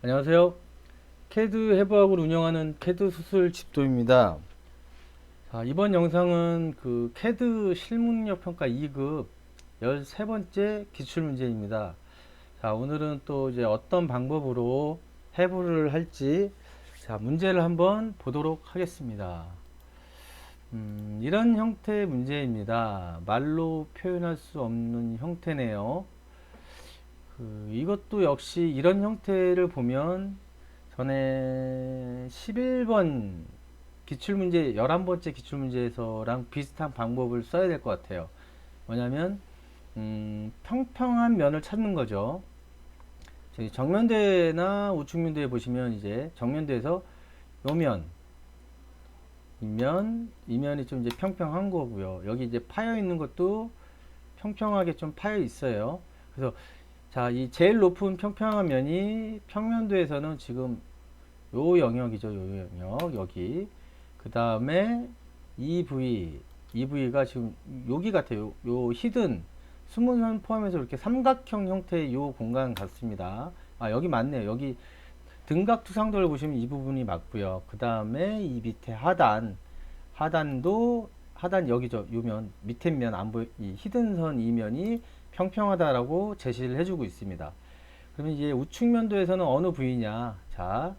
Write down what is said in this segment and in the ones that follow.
안녕하세요. 캐드 해부학을 운영하는 캐드 수술 집도입니다. 자, 이번 영상은 그 캐드 실무능력 평가 2급 13번째 기출문제입니다. 자, 오늘은 또 이제 어떤 방법으로 해부를 할지 자, 문제를 한번 보도록 하겠습니다. 이런 형태의 문제입니다. 말로 표현할 수 없는 형태네요. 이것도 역시 이런 형태를 보면 전에 11번 기출문제 11번째 기출문제에서랑 비슷한 방법을 써야 될 것 같아요. 뭐냐면 평평한 면을 찾는 거죠. 저기 정면대나 우측면대에 보시면 이제 정면대에서 요면 이면이 좀 이제 평평한 거고요. 여기 이제 파여 있는 것도 평평하게 좀 파여 있어요. 그래서 자, 이 제일 높은 평평한 면이 평면도에서는 지금 요 영역이죠. 요 영역 여기. 그 다음에 이 부위가 지금 여기 같아요. 요 히든 숨은 선 포함해서 이렇게 삼각형 형태의 요 공간 같습니다. 아, 여기 맞네요. 여기 등각 투상도를 보시면 이 부분이 맞고요. 그 다음에 이 밑에 하단 여기죠. 요면 밑에 면 안 보이 이 히든 선 이면이 평평하다라고 제시를 해주고 있습니다. 그러면 이제 우측면도에서는 어느 부위냐? 자,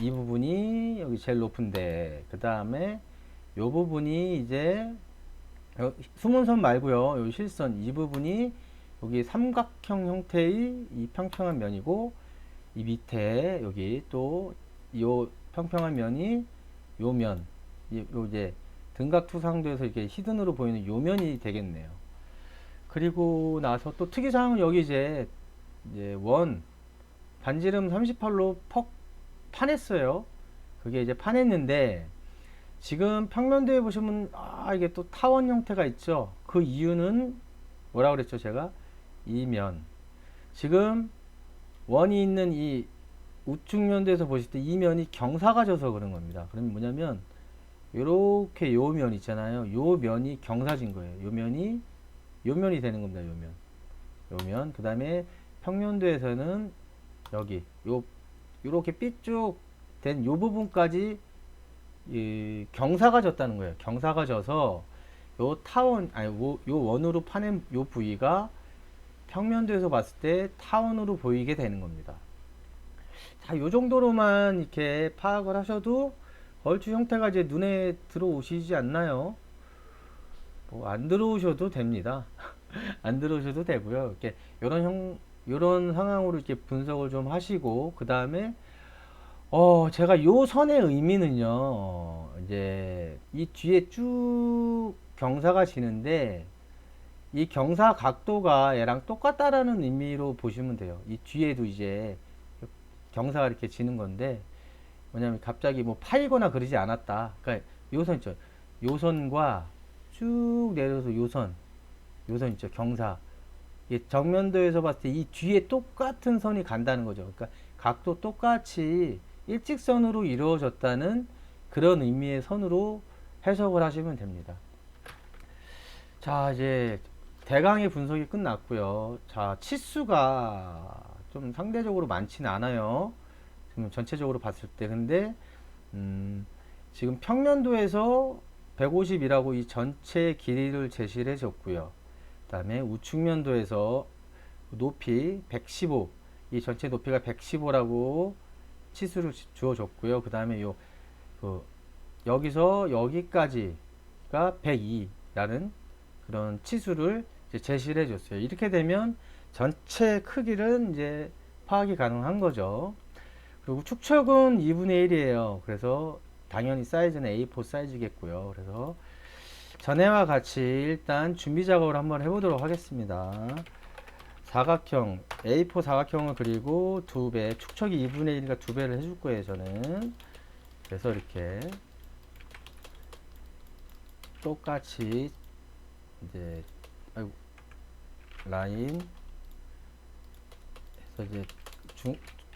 이 부분이 여기 제일 높은데 그 다음에 요 부분이 이제 수문선 말고요. 요 실선 이 부분이 여기 삼각형 형태의 이 평평한 면이고 이 밑에 여기 또 요 평평한 면이 요 면, 요 이제 등각투상도에서 이렇게 히든으로 보이는 요 면이 되겠네요. 그리고 나서 또 특이사항은 여기 이제 원 반지름 38로 퍽 파냈어요. 그게 이제 파냈는데 지금 평면도에 보시면 이게 또 타원 형태가 있죠. 그 이유는 뭐라 그랬죠 제가? 이면 지금 원이 있는 이 우측면도에서 보실 때 이 면이 경사가 져서 그런 겁니다. 그러면 뭐냐면 요렇게 요 면 있잖아요. 요 면이 경사진 거예요. 요 면이 되는 겁니다. 요 면. 그 다음에 평면도에서는 여기 요렇게 삐쭉 된 요 부분까지 이 경사가 졌다는 거예요. 경사가 져서 요 타원 아니 요 원으로 파낸 요 부위가 평면도에서 봤을 때 타원으로 보이게 되는 겁니다. 자, 요 정도로만 이렇게 파악을 하셔도 얼추 형태가 이제 눈에 들어오시지 않나요? 뭐 안 들어오셔도 됩니다. 안 들어오셔도 되고요. 이렇게 요런 상황으로 이렇게 분석을 좀 하시고 그 다음에 제가 요 선의 의미는요, 이제 이 뒤에 쭉 경사가 지는데 이 경사 각도가 얘랑 똑같다라는 의미로 보시면 돼요. 이 뒤에도 이제 경사가 이렇게 지는 건데 뭐냐면 갑자기 뭐 파이거나 그러지 않았다. 그러니까 요선 있죠. 요선과 쭉 내려서 요선 있죠. 경사. 정면도에서 봤을 때 이 뒤에 똑같은 선이 간다는 거죠. 그러니까 각도 똑같이 일직선으로 이루어졌다는 그런 의미의 선으로 해석을 하시면 됩니다. 자, 이제 대강의 분석이 끝났고요. 자, 치수가 좀 상대적으로 많지는 않아요. 지금 전체적으로 봤을 때. 근데 지금 평면도에서 150이라고 이 전체 길이를 제시를 해줬고요. 그 다음에 우측면도에서 높이 115, 이 전체 높이가 115라고 치수를 주어줬고요. 그 다음에 그 여기서 여기까지가 102라는 그런 치수를 이제 제시를 해줬어요. 이렇게 되면 전체 크기를 이제 파악이 가능한 거죠. 그리고 축척은 2분의 1이에요. 그래서 당연히 사이즈는 A4 사이즈겠고요. 그래서 전에와 같이 일단 준비 작업을 한번 해보도록 하겠습니다. 사각형 A4 사각형을 그리고 2배 축척이 2분의 1이니까 2배를 해줄 거예요. 저는 그래서 이렇게 똑같이 이제 라인 해서 이제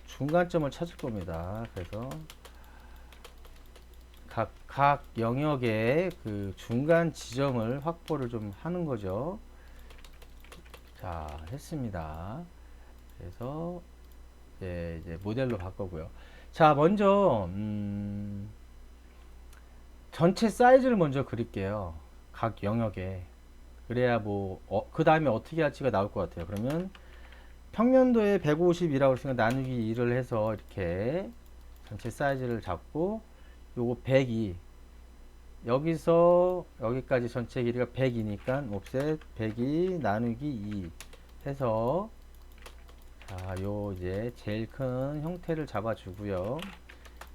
중간점을 찾을 겁니다. 그래서 각 영역의 그 중간 지점을 확보를 좀 하는 거죠. 자, 했습니다. 그래서 예, 이제 모델로 바꾸고요. 자, 먼저 전체 사이즈를 먼저 그릴게요. 각 영역에. 그래야 뭐 그 다음에 어떻게 할지가 나올 것 같아요. 그러면 평면도에 150이라고 했으니까 나누기 2를 해서 이렇게 전체 사이즈를 잡고 요거 100이 여기서 여기까지 전체 길이가 100이니까 옵셋 100이 나누기 2 해서 자, 요 이제 제일 큰 형태를 잡아 주고요.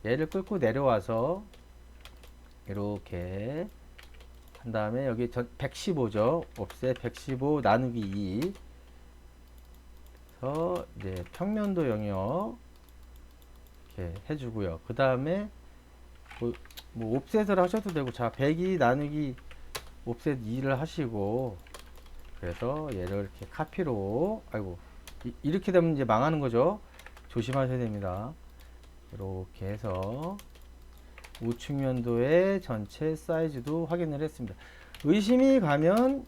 얘를 끌고 내려와서 이렇게 한 다음에 여기 115죠. 옵셋 115 나누기 2 해서 이제 평면도 영역 이렇게 해주고요. 그 다음에 뭐 옵셋을 하셔도 되고, 자 102 나누기 옵셋 2를 하시고, 그래서 얘를 이렇게 카피로, 아이고 이렇게 되면 이제 망하는 거죠. 조심하셔야 됩니다. 이렇게 해서 우측면도의 전체 사이즈도 확인을 했습니다. 의심이 가면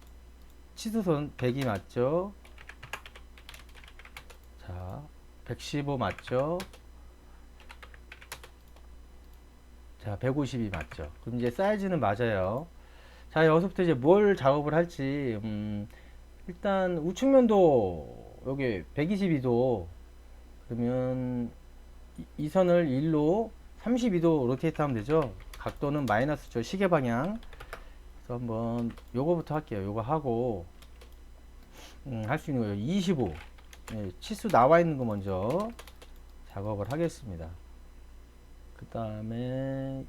치수선 100이 맞죠? 자, 115 맞죠? 자, 150이 맞죠? 그럼 이제 사이즈는 맞아요. 자, 여기서부터 이제 뭘 작업을 할지, 일단 우측면도 여기 122도, 그러면 이 선을 1로 32도 로테이트 하면 되죠. 각도는 마이너스죠. 시계 방향. 그래서 한번 요거부터 할게요. 요거 하고 할 수 있는 거예요. 25. 네, 치수 나와 있는 거 먼저 작업을 하겠습니다. 그 다음에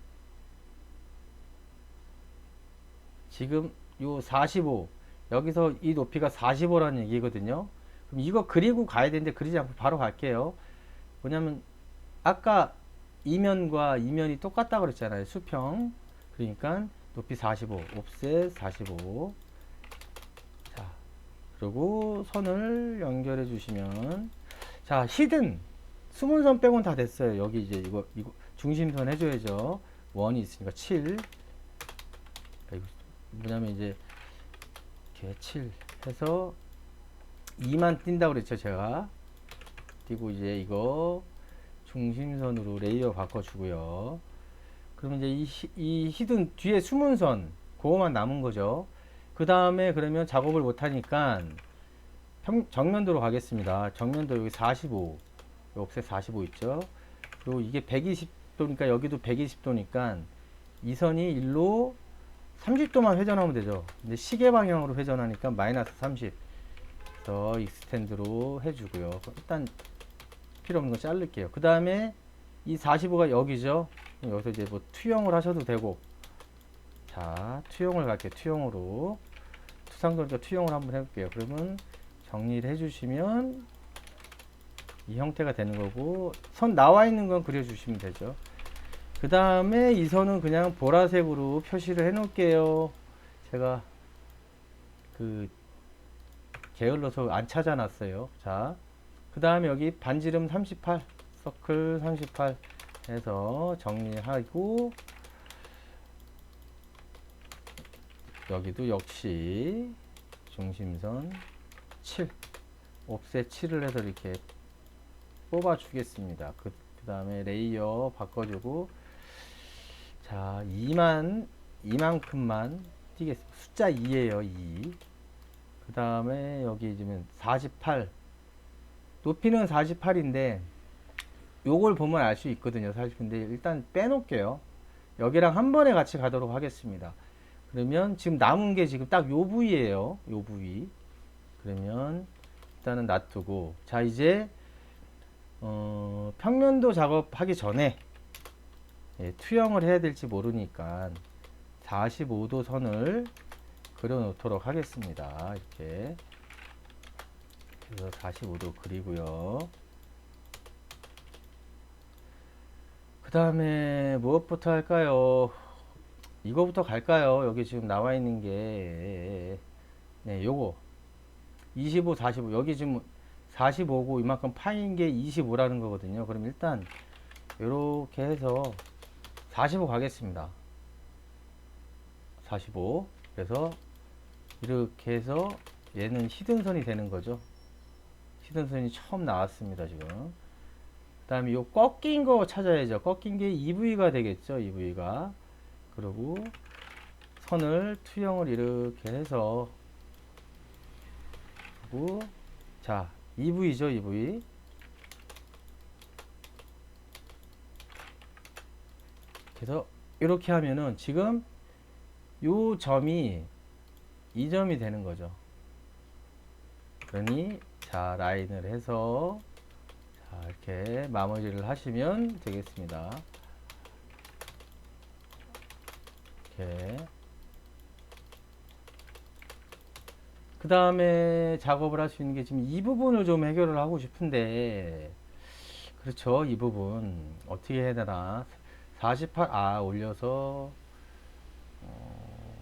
지금 요 45, 여기서 이 높이가 45라는 얘기거든요. 그럼 이거 그리고 가야 되는데 그리지 않고 바로 갈게요. 뭐냐면 아까 이면과 이면이 똑같다고 그랬잖아요. 수평. 그러니까 높이 45, 옵셋 45. 자, 그리고 선을 연결해 주시면, 자, 히든 숨은 선 빼고는 다 됐어요. 여기 이제 이거 중심선 해줘야죠. 원이 있으니까 7. 뭐냐면 이제 이렇게 7 해서 2만 띈다고 그랬죠. 제가 띄고 이제 이거 중심선으로 레이어 바꿔주고요. 그러면 이제 이 히든 뒤에 숨은 선 그거만 남은 거죠. 그 다음에 그러면 작업을 못하니까 정면도로 가겠습니다. 정면도 여기 45, 옵셋 45 있죠. 그리고 이게 120도니까 여기도 120도니까 이 선이 일로 30도만 회전하면 되죠. 근데 시계 방향으로 회전하니까 마이너스 30. 그래서 익스텐드로 해주고요. 일단 필요 없는 거 자를게요. 그 다음에 이 45가 여기죠. 여기서 이제 뭐 투영을 하셔도 되고, 자 투영을 갈게요. 투영으로 투상도니까 투영을 한번 해볼게요. 그러면 정리를 해주시면 이 형태가 되는 거고, 선 나와 있는 건 그려주시면 되죠. 그 다음에 이 선은 그냥 보라색으로 표시를 해 놓을게요. 제가 그 게을러서 안 찾아놨어요. 자, 그 다음에 여기 반지름 38, 서클 38 해서 정리하고, 여기도 역시 중심선 7, 옵셋 7을 해서 이렇게 뽑아 주겠습니다. 그 다음에 레이어 바꿔주고, 자, 이만큼만 띄겠습니다. 숫자 2에요, 2. 그 다음에 여기 지금 48. 높이는 48인데, 요걸 보면 알 수 있거든요, 사실. 근데 일단 빼놓을게요. 여기랑 한 번에 같이 가도록 하겠습니다. 그러면 지금 남은 게 지금 딱 요 부위에요, 요 부위. 그러면 일단은 놔두고, 자, 이제, 평면도 작업하기 전에, 예, 투영을 해야 될지 모르니까 45도 선을 그려 놓도록 하겠습니다. 이렇게 그래서 45도 그리고요. 그 다음에 무엇부터 할까요? 이거부터 갈까요? 여기 지금 나와 있는 게, 네, 요거 25, 45. 여기 지금 45고 이만큼 파인 게 25라는 거거든요. 그럼 일단 이렇게 해서 45 가겠습니다. 45. 그래서 이렇게 해서 얘는 히든선이 되는 거죠. 히든선이 처음 나왔습니다. 지금 다음에 요 꺾인 거 찾아야죠. 꺾인 게 EV가 되겠죠. EV가. 그리고 선을 투영을 이렇게 해서, 그리고 자, EV죠, EV. 그래서 이렇게 하면은 지금 요 점이 이 점이 되는 거죠. 그러니 자, 라인을 해서 자, 이렇게 마무리를 하시면 되겠습니다. 이렇게. 그 다음에 작업을 할 수 있는 게 지금 이 부분을 좀 해결을 하고 싶은데, 그렇죠. 이 부분 어떻게 해야 되나. 48, 올려서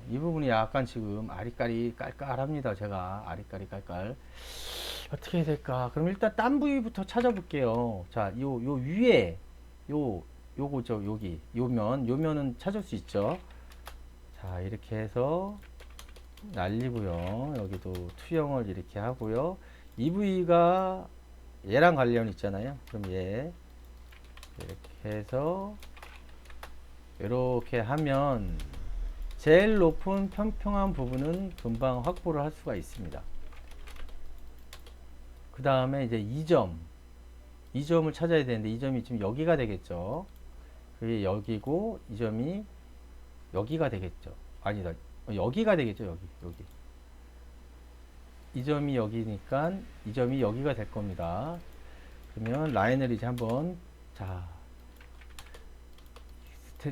이 부분이 약간 지금 아리까리 깔깔합니다. 제가 아리까리 깔깔. 어떻게 해야 될까? 그럼 일단 딴 부위부터 찾아볼게요. 자, 요 위에 요거죠. 여기 요면은 찾을 수 있죠. 자, 이렇게 해서 날리고요. 여기도 투영을 이렇게 하고요. 이 부위가 얘랑 관련 있잖아요. 그럼 얘 이렇게 해서 이렇게 하면 제일 높은 평평한 부분은 금방 확보를 할 수가 있습니다. 그 다음에 이제 이 점을 찾아야 되는데, 이 점이 지금 여기가 되겠죠. 그게 여기고, 이 점이 여기가 되겠죠. 아니다, 여기가 되겠죠. 여기. 이 점이 여기니까 이 점이 여기가 될 겁니다. 그러면 라인을 이제 한번, 자,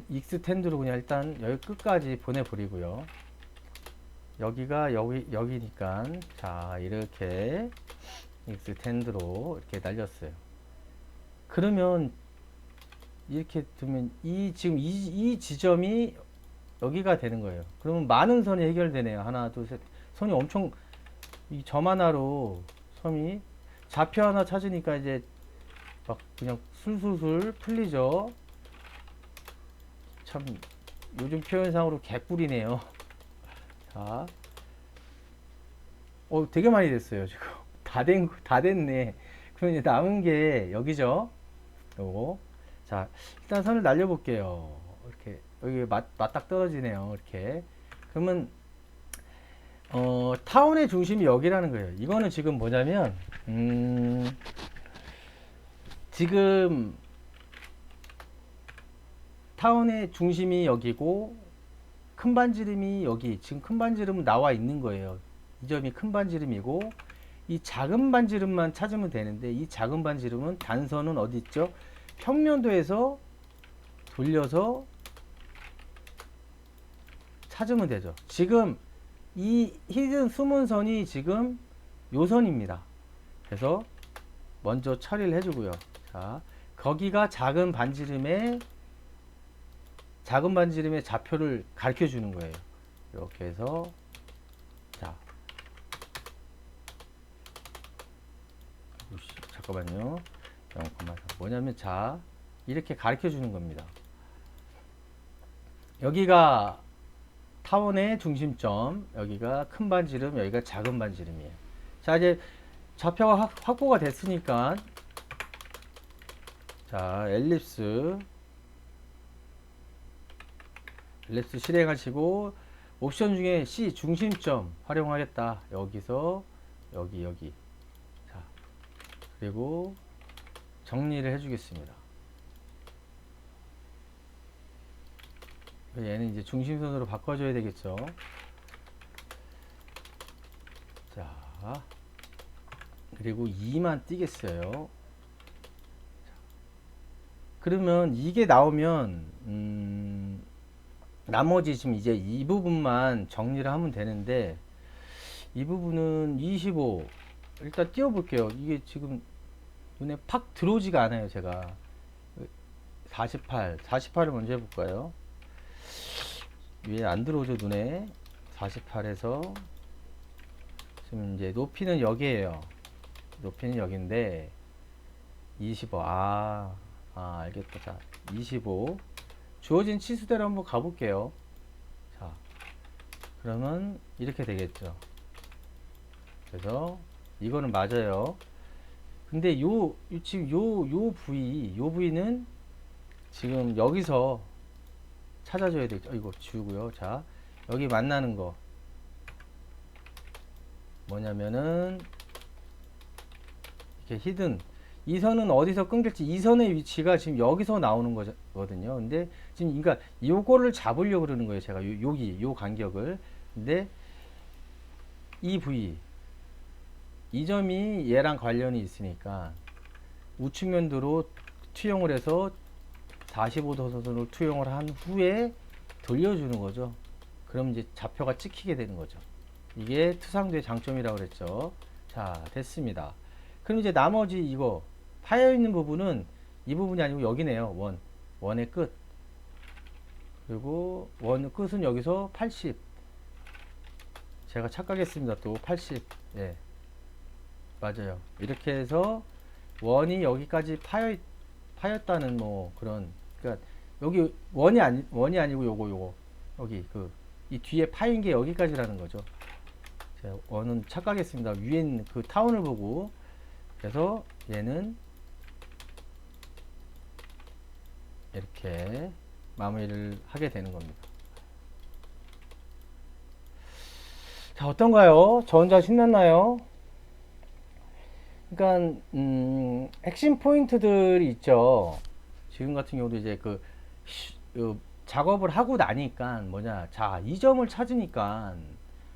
익스텐드로 그냥 일단 여기 끝까지 보내버리고요. 여기가 여기니까 자, 이렇게 익스텐드로 이렇게 날렸어요. 그러면 이렇게 두면 지금 이 지점이 여기가 되는 거예요. 그러면 많은 선이 해결되네요. 하나, 둘, 셋. 선이 엄청, 이 점 하나로 선이 좌표 하나 찾으니까 이제 막 그냥 술술술 풀리죠. 참 요즘 표현상으로 개꿀이네요. 자, 되게 많이 됐어요. 지금 다 됐네. 그럼 이제 남은 게 여기죠. 요거. 자, 일단 선을 날려볼게요. 이렇게 여기 맞딱 떨어지네요. 이렇게. 그러면 타운의 중심이 여기라는 거예요. 이거는 지금 뭐냐면 지금 타운의 중심이 여기고 큰 반지름이 여기, 지금 큰 반지름은 나와 있는 거예요. 이 점이 큰 반지름이고 이 작은 반지름만 찾으면 되는데, 이 작은 반지름은 단선은 어디 있죠? 평면도에서 돌려서 찾으면 되죠. 지금 이 히든 숨은 선이 지금 요 선입니다. 그래서 먼저 처리를 해주고요. 자, 거기가 작은 반지름의 좌표를 가르쳐 주는 거예요. 이렇게 해서, 자, 잠깐만요. 뭐냐면, 자, 이렇게 가르쳐 주는 겁니다. 여기가 타원의 중심점, 여기가 큰 반지름, 여기가 작은 반지름이에요. 자, 이제 좌표가 확보가 됐으니까, 자, 엘립스 실행하시고, 옵션 중에 C 중심점 활용하겠다. 여기서 여기. 자, 그리고 정리를 해주겠습니다. 얘는 이제 중심선으로 바꿔줘야 되겠죠. 자, 그리고 2만 띄겠어요. 그러면 이게 나오면 나머지 지금 이제 이 부분만 정리를 하면 되는데, 이 부분은 25 일단 띄워 볼게요. 이게 지금 눈에 팍 들어오지가 않아요. 제가 48을 먼저 해볼까요? 위에 안 들어오죠, 눈에. 48에서 지금 이제 높이는 여기에요. 높이는 여기인데 25. 알겠다. 자, 25 주어진 치수대로 한번 가볼게요. 자, 그러면 이렇게 되겠죠. 그래서 이거는 맞아요. 근데 지금 요 부위는 지금 여기서 찾아줘야 되죠. 이거 지우고요. 자, 여기 만나는 거 뭐냐면은 이렇게 히든, 이 선은 어디서 끊길지, 이 선의 위치가 지금 여기서 나오는 거거든요. 근데 지금 그러니까 요거를 잡으려고 그러는 거예요. 제가 여기 요 간격을. 근데 이 부위, 이 점이 얘랑 관련이 있으니까 우측면도로 투영을 해서 45도 선으로 투영을 한 후에 돌려주는 거죠. 그럼 이제 좌표가 찍히게 되는 거죠. 이게 투상도의 장점이라고 그랬죠. 자, 됐습니다. 그럼 이제 나머지 이거 파여 있는 부분은 이 부분이 아니고 여기네요. 원의 끝. 그리고 원 끝은 여기서 80. 제가 착각했습니다. 또 80. 예, 맞아요. 이렇게 해서 원이 여기까지 파였다는 뭐 그런, 그러니까 여기 원이 아니고 요거 여기 이 뒤에 파인 게 여기까지라는 거죠. 제가 원은 착각했습니다. 위에 있는 그 타원을 보고. 그래서 얘는 이렇게 마무리를 하게 되는 겁니다. 자, 어떤가요? 저 혼자 신났나요? 그러니까 핵심 포인트들이 있죠. 지금 같은 경우도 이제 작업을 하고 나니까 뭐냐, 자, 이 점을 찾으니까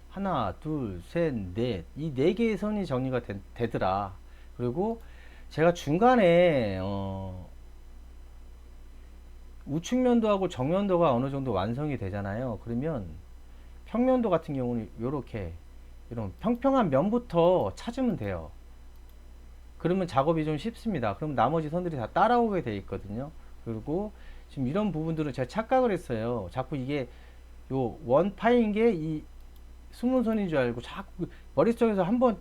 하나, 둘, 셋, 넷, 이 네 개의 선이 정리가 되더라. 그리고 제가 중간에 우측면도하고 정면도가 어느 정도 완성이 되잖아요. 그러면 평면도 같은 경우는 이렇게 이런 평평한 면부터 찾으면 돼요. 그러면 작업이 좀 쉽습니다. 그럼 나머지 선들이 다 따라오게 돼 있거든요. 그리고 지금 이런 부분들은 제가 착각을 했어요. 자꾸 이게 요 원파인 게 이 숨은선인 줄 알고 자꾸 머릿속에서 한번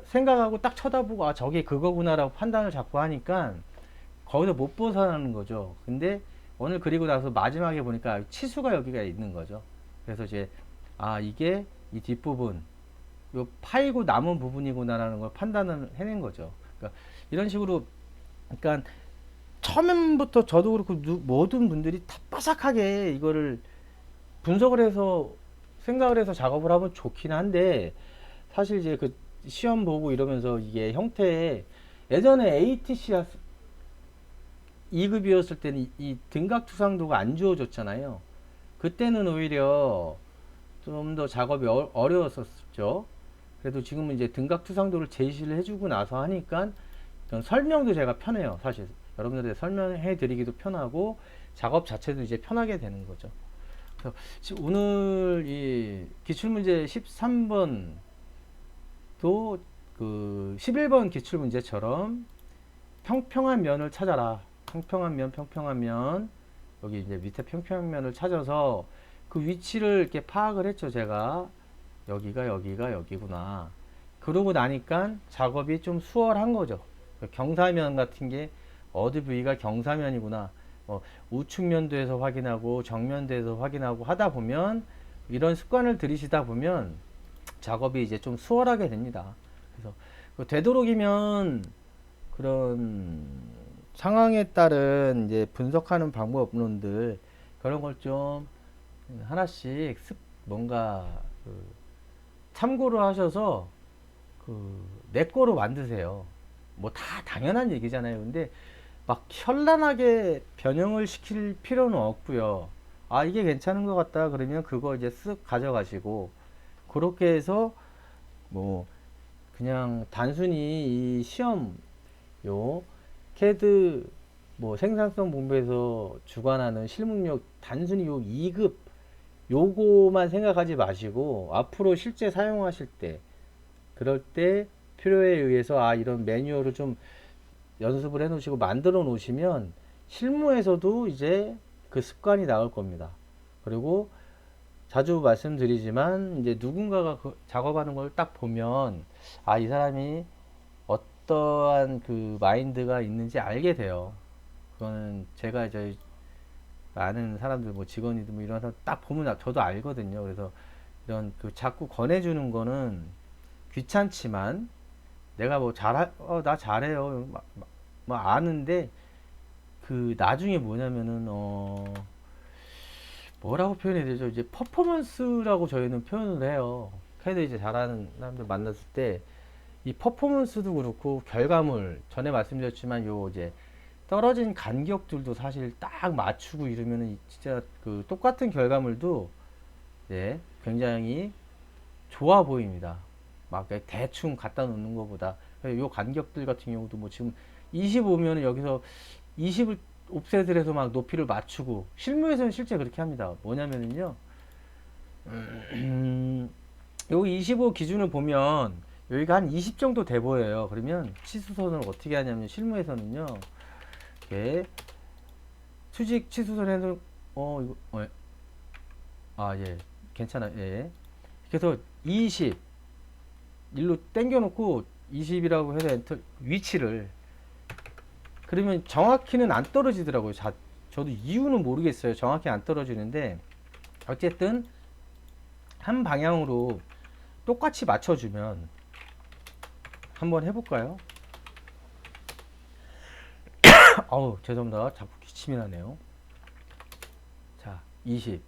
생각하고 딱 쳐다보고 아, 저게 그거구나라고 판단을 자꾸 하니까 거기서 못 벗어나는 거죠. 근데 오늘 그리고 나서 마지막에 보니까 치수가 여기가 있는 거죠. 그래서 이제 아, 이게 이 뒷부분 요 파이고 남은 부분이구나라는 걸 판단을 해낸 거죠. 그러니까 이런 식으로, 그러니까 처음부터 저도 그렇고 모든 분들이 다 빠삭하게 이거를 분석을 해서 생각을 해서 작업을 하면 좋긴 한데, 사실 이제 그 시험 보고 이러면서 이게 형태에, 예전에 ATC 2급이었을 때는 이 등각 투상도가 안 주어졌잖아요. 그때는 오히려 좀 더 작업이 어려웠었죠. 그래도 지금은 이제 등각 투상도를 제시를 해주고 나서 하니까 설명도 제가 편해요. 사실 여러분들한테 설명해 드리기도 편하고 작업 자체도 이제 편하게 되는 거죠. 그래서 오늘 이 기출문제 13번도 그 11번 기출문제처럼 평평한 면을 찾아라. 평평한 면. 여기 이제 밑에 평평한 면을 찾아서 그 위치를 이렇게 파악을 했죠. 제가 여기가 여기구나. 그러고 나니까 작업이 좀 수월한 거죠. 경사면 같은 게 어디 부위가 경사면이구나. 우측면도에서 확인하고 정면도에서 확인하고 하다 보면, 이런 습관을 들이시다 보면 작업이 이제 좀 수월하게 됩니다. 그래서 되도록이면 그런 상황에 따른 이제 분석하는 방법론들, 그런 걸 좀 하나씩 뭔가 참고를 하셔서 내 거로 만드세요. 뭐 다 당연한 얘기잖아요. 근데 막 현란하게 변형을 시킬 필요는 없고요. 아, 이게 괜찮은 것 같다 그러면 그거 이제 쓱 가져가시고, 그렇게 해서 뭐 그냥 단순히 이 시험 요 캐드 뭐 생산성 분배에서 주관하는 실무력 단순히 요 2급 요거만 생각하지 마시고, 앞으로 실제 사용하실 때, 그럴 때 필요에 의해서 아, 이런 매뉴얼을 좀 연습을 해 놓으시고 만들어 놓으시면 실무에서도 이제 그 습관이 나올 겁니다. 그리고 자주 말씀드리지만 이제 누군가가 작업하는 걸 딱 보면 아, 이 사람이 어떠한 그 마인드가 있는지 알게 돼요. 그거는 제가 이제 아는 사람들 뭐 직원이든 뭐 이런 사람 딱 보면 저도 알거든요. 그래서 이런 자꾸 권해주는 거는 귀찮지만 내가 뭐 나 잘해요. 막 아는데, 그, 나중에 뭐냐면은, 뭐라고 표현해야 되죠? 이제 퍼포먼스라고 저희는 표현을 해요. 그래도 이제 잘하는 사람들 만났을 때, 이 퍼포먼스도 그렇고, 결과물, 전에 말씀드렸지만, 요 이제, 떨어진 간격들도 사실 딱 맞추고 이러면은 진짜 그 똑같은 결과물도 네, 굉장히 좋아 보입니다. 막 대충 갖다 놓는 것보다 요 간격들 같은 경우도 뭐 지금 25면 여기서 20을 옵셋을 해서 막 높이를 맞추고 실무에서는 실제 그렇게 합니다. 뭐냐면은요, 요 25 기준을 보면 여기가 한 20 정도 돼 보여요. 그러면 치수선을 어떻게 하냐면 실무에서는요, 이렇게 수직 치수선에는 이거 예, 괜찮아요. 예. 그래서 20 일로 당겨 놓고 20이라고 해서 엔터 위치를 그러면 정확히는 안 떨어지더라고요. 저도 이유는 모르겠어요. 정확히 안 떨어지는데 어쨌든 한 방향으로 똑같이 맞춰주면 한번 해볼까요? 어우 죄송합니다. 자꾸 기침이 나네요. 자 20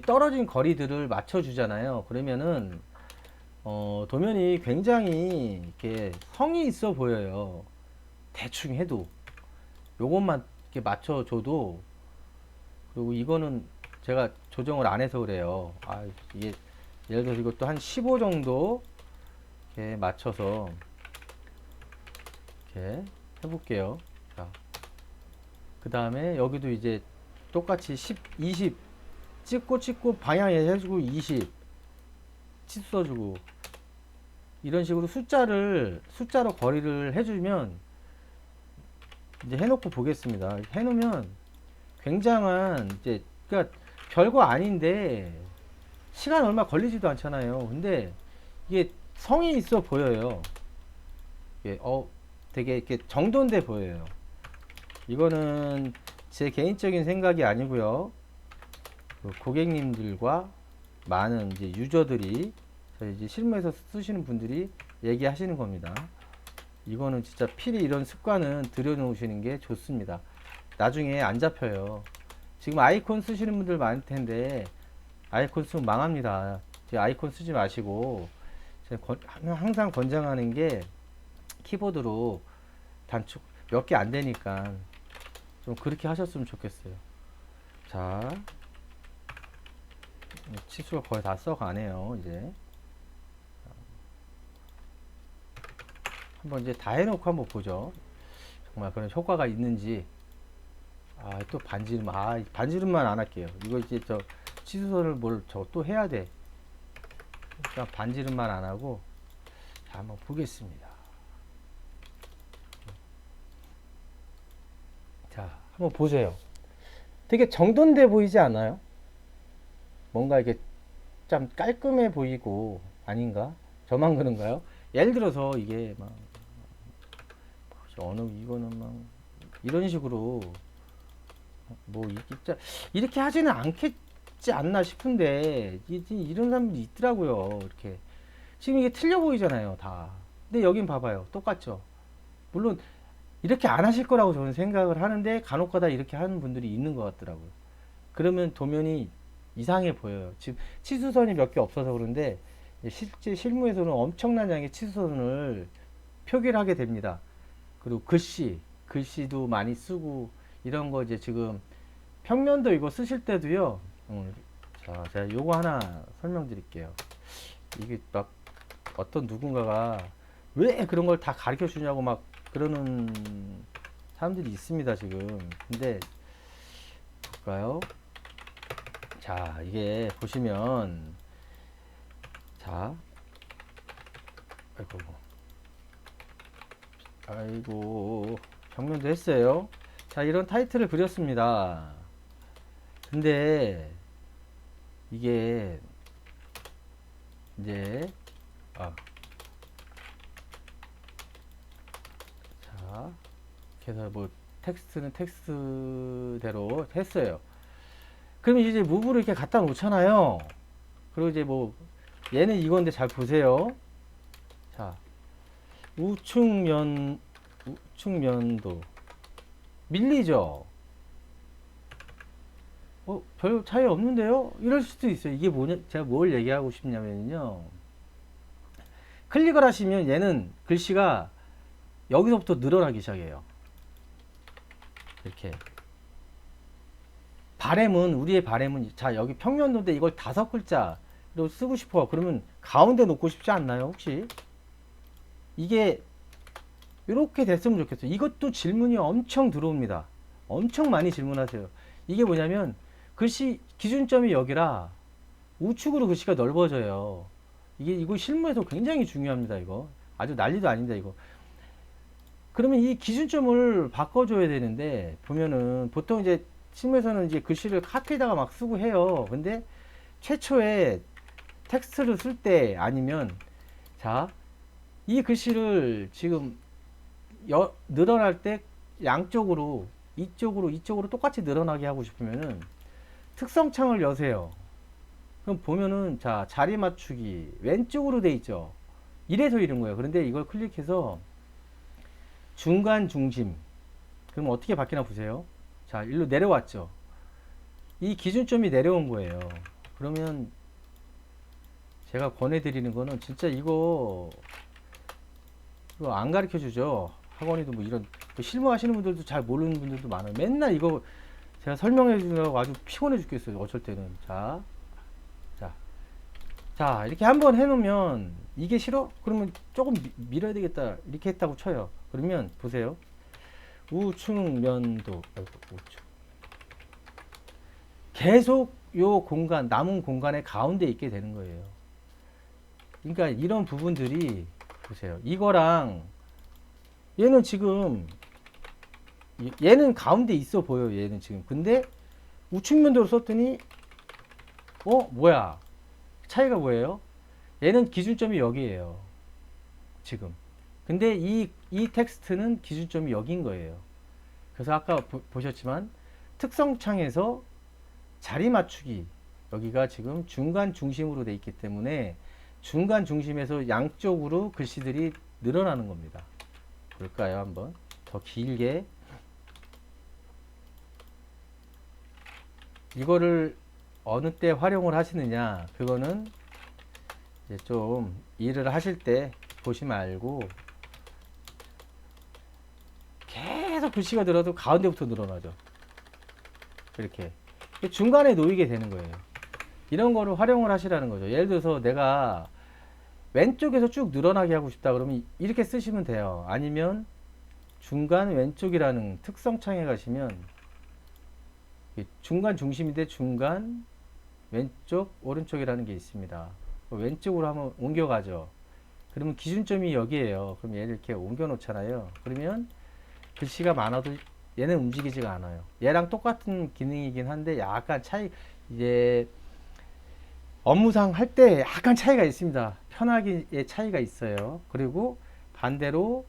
떨어진 거리들을 맞춰주잖아요. 그러면은 도면이 굉장히 이렇게 성의 있어 보여요. 대충 해도 요것만 이렇게 맞춰줘도. 그리고 이거는 제가 조정을 안 해서 그래요. 이게 예를 들어서 이것도 한 15 정도 이렇게 맞춰서 이렇게 해볼게요. 자, 그 다음에 여기도 이제 똑같이 10, 20 찍고 방향에 해주고 20 치수 써주고 이런 식으로 숫자로 거리를 해주면 이제 해놓고 보겠습니다. 해놓으면 굉장한 이제 그러니까 별거 아닌데 시간 얼마 걸리지도 않잖아요. 근데 이게 성이 있어 보여요. 이게 되게 이렇게 정돈돼 보여요. 이거는 제 개인적인 생각이 아니고요. 그 고객님들과 많은 이제 유저들이 저희 이제 실무에서 쓰시는 분들이 얘기하시는 겁니다. 이거는 진짜 필히 이런 습관은 들여놓으시는 게 좋습니다. 나중에 안 잡혀요. 지금 아이콘 쓰시는 분들 많을 텐데 아이콘 쓰면 망합니다. 아이콘 쓰지 마시고 항상 권장하는 게 키보드로 단축 몇 개 안 되니까 좀 그렇게 하셨으면 좋겠어요. 자, 치수가 거의 다 써가네요. 이제 한번 이제 다 해놓고 한번 보죠. 정말 그런 효과가 있는지. 또 반지름. 반지름만 안 할게요. 이거 이제 치수선을 저 또 해야 돼. 그러니까 반지름만 안 하고. 자, 한번 보겠습니다. 자, 한번 보세요. 되게 정돈돼 보이지 않아요? 뭔가 이게 좀 깔끔해 보이고, 아닌가? 저만 그런가요? 예를 들어서 이게 막, 이거는 막, 이런 식으로, 뭐, 이렇게 하지는 않겠지 않나 싶은데, 이런 사람들이 있더라고요. 이렇게. 지금 이게 틀려 보이잖아요, 다. 근데 여긴 봐봐요. 똑같죠? 물론, 이렇게 안 하실 거라고 저는 생각을 하는데, 간혹 가다 이렇게 하는 분들이 있는 것 같더라고요. 그러면 도면이 이상해 보여요. 지금 치수선이 몇 개 없어서 그런데, 실제 실무에서는 엄청난 양의 치수선을 표기를 하게 됩니다. 그리고 글씨도 많이 쓰고 이런 거 이제 지금 평면도 이거 쓰실 때도요. 자, 제가 요거 하나 설명드릴게요. 이게 막 어떤 누군가가 왜 그런 걸 다 가르쳐 주냐고 막 그러는 사람들이 있습니다, 지금. 근데 볼까요? 자, 이게 보시면 자, 아이고, 평면도 했어요. 자, 이런 타이틀을 그렸습니다. 근데 이게 이제 자, 그래서 뭐 텍스트는 텍스트대로 했어요. 그럼 이제 무브를 이렇게 갖다 놓잖아요. 그리고 이제 뭐 얘는 이건데 잘 보세요. 자, 우측면도 밀리죠. 별 차이 없는데요? 이럴 수도 있어요. 이게 뭐냐, 제가 뭘 얘기하고 싶냐면요. 클릭을 하시면 얘는 글씨가 여기서부터 늘어나기 시작해요. 이렇게. 우리의 바램은, 자, 여기 평면도인데 이걸 5글자로 쓰고 싶어. 그러면 가운데 놓고 싶지 않나요, 혹시? 이게 이렇게 됐으면 좋겠어요. 이것도 질문이 엄청 들어옵니다. 엄청 많이 질문하세요. 이게 뭐냐면, 글씨 기준점이 여기라 우측으로 글씨가 넓어져요. 이거 실무에서 굉장히 중요합니다. 이거 아주 난리도 아닙니다. 이거 그러면 이 기준점을 바꿔줘야 되는데, 보면은 보통 이제 실무에서는 이제 글씨를 카피에다가 막 쓰고 해요. 근데 최초에 텍스트를 쓸 때, 아니면 자, 이 글씨를 지금 늘어날 때 양쪽으로, 이쪽으로 똑같이 늘어나게 하고 싶으면은 특성창을 여세요. 그럼 보면은, 자, 자리 맞추기 왼쪽으로 돼 있죠. 이래서 이런 거예요. 그런데 이걸 클릭해서 중간 중심, 그럼 어떻게 바뀌나 보세요. 자, 일로 내려왔죠. 이 기준점이 내려온 거예요. 그러면 제가 권해드리는 거는, 진짜 이거 안 가르쳐 주죠. 학원에도 뭐 이런, 실무 하시는 분들도 잘 모르는 분들도 많아요. 맨날 이거 제가 설명해 주느라고 아주 피곤해 죽겠어요. 어쩔 때는. 자, 이렇게 한번 해놓으면, 이게 싫어? 그러면 조금 밀어야 되겠다. 이렇게 했다고 쳐요. 그러면 보세요. 우측면도, 우측. 계속 요 공간, 남은 공간의 가운데 있게 되는 거예요. 그러니까 이런 부분들이, 보세요. 이거랑 얘는 지금, 얘는 가운데 있어 보여요. 얘는 지금. 근데 우측면도로 썼더니, 뭐야? 차이가 뭐예요? 얘는 기준점이 여기에요. 지금. 근데 이 텍스트는 기준점이 여기인 거예요. 그래서 아까 보셨지만 특성창에서 자리 맞추기, 여기가 지금 중간 중심으로 돼 있기 때문에 중간 중심에서 양쪽으로 글씨들이 늘어나는 겁니다. 볼까요? 한번 더 길게. 이거를 어느 때 활용을 하시느냐, 그거는 이제 좀 일을 하실 때 보시 말고, 계속 글씨가 늘어도 가운데부터 늘어나죠. 이렇게 중간에 놓이게 되는 거예요. 이런 거를 활용을 하시라는 거죠. 예를 들어서 내가 왼쪽에서 쭉 늘어나게 하고 싶다 그러면 이렇게 쓰시면 돼요. 아니면 중간 왼쪽이라는 특성창에 가시면, 중간 중심인데 중간 왼쪽 오른쪽이라는 게 있습니다. 왼쪽으로 한번 옮겨가죠. 그러면 기준점이 여기에요. 그럼 얘를 이렇게 옮겨 놓잖아요. 그러면 글씨가 많아도 얘는 움직이지가 않아요. 얘랑 똑같은 기능이긴 한데 약간 이제 업무상 할 때 약간 차이가 있습니다. 편하기의 차이가 있어요. 그리고 반대로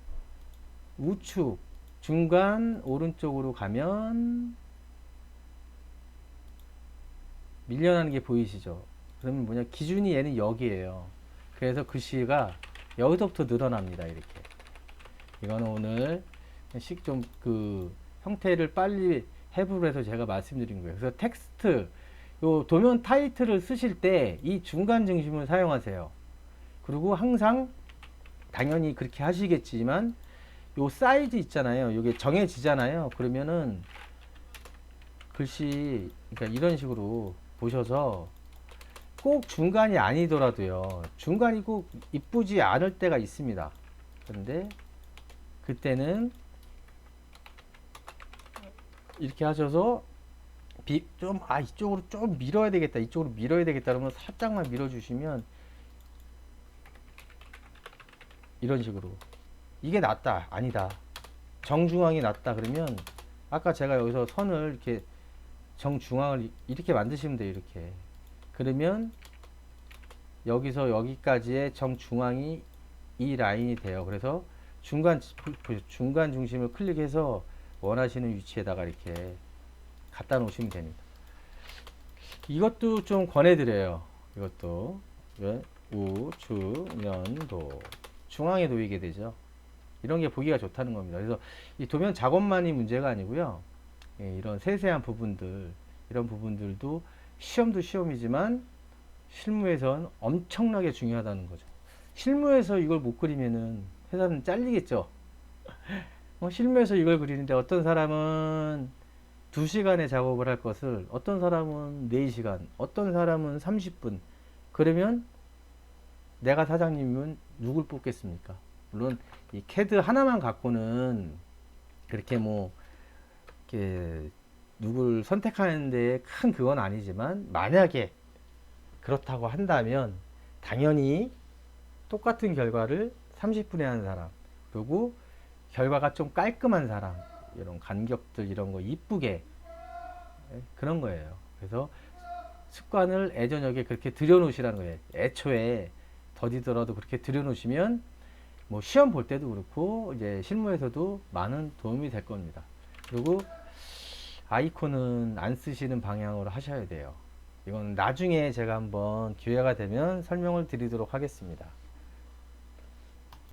우측 중간 오른쪽으로 가면 밀려나는 게 보이시죠? 그러면 뭐냐, 기준이 얘는 여기에요. 그래서 글씨가 여기서부터 늘어납니다. 이렇게. 이거는 오늘 좀 형태를 빨리 해부를 해서 제가 말씀드린 거예요. 그래서 텍스트, 요 도면 타이틀을 쓰실 때 이 중간 중심을 사용하세요. 그리고 항상 당연히 그렇게 하시겠지만, 요 사이즈 있잖아요. 이게 정해지잖아요. 그러면은 글씨, 그러니까 이런 식으로 보셔서, 꼭 중간이 아니더라도요. 중간이 꼭 이쁘지 않을 때가 있습니다. 그런데 그때는 이렇게 하셔서 이쪽으로 좀 밀어야 되겠다. 이쪽으로 밀어야 되겠다. 그러면 살짝만 밀어주시면, 이런 식으로. 이게 낫다. 아니다. 정중앙이 낫다. 그러면 아까 제가 여기서 선을 이렇게 정중앙을 이렇게 만드시면 돼요. 이렇게. 그러면 여기서 여기까지의 정중앙이 이 라인이 돼요. 그래서 중간 중심을 클릭해서 원하시는 위치에다가 이렇게 갖다 놓으시면 됩니다. 이것도 좀 권해드려요. 이것도 왜 우측면도 중앙에 놓이게 되죠. 이런 게 보기가 좋다는 겁니다. 그래서 이 도면 작업만이 문제가 아니고요. 이런 세세한 부분들, 이런 부분들도 시험도 시험이지만 실무에선 엄청나게 중요하다는 거죠. 실무에서 이걸 못 그리면은 회사는 잘리겠죠. 실무에서 이걸 그리는데 어떤 사람은 2시간에 작업을 할 것을 어떤 사람은 4시간, 어떤 사람은 30분. 그러면 내가 사장님이면 누굴 뽑겠습니까? 물론 이 캐드 하나만 갖고는 그렇게 뭐 이렇게 누굴 선택하는데 큰 그건 아니지만 만약에 그렇다고 한다면 당연히 똑같은 결과를 30분에 하는 사람, 그리고 결과가 좀 깔끔한 사람, 이런 간격들 이런 거 이쁘게 그런 거예요. 그래서 습관을 예전역에 그렇게 들여놓으시라는 거예요. 애초에 더디더라도 그렇게 들여놓으시면 뭐 시험 볼 때도 그렇고 이제 실무에서도 많은 도움이 될 겁니다. 그리고 아이콘은 안 쓰시는 방향으로 하셔야 돼요. 이건 나중에 제가 한번 기회가 되면 설명을 드리도록 하겠습니다.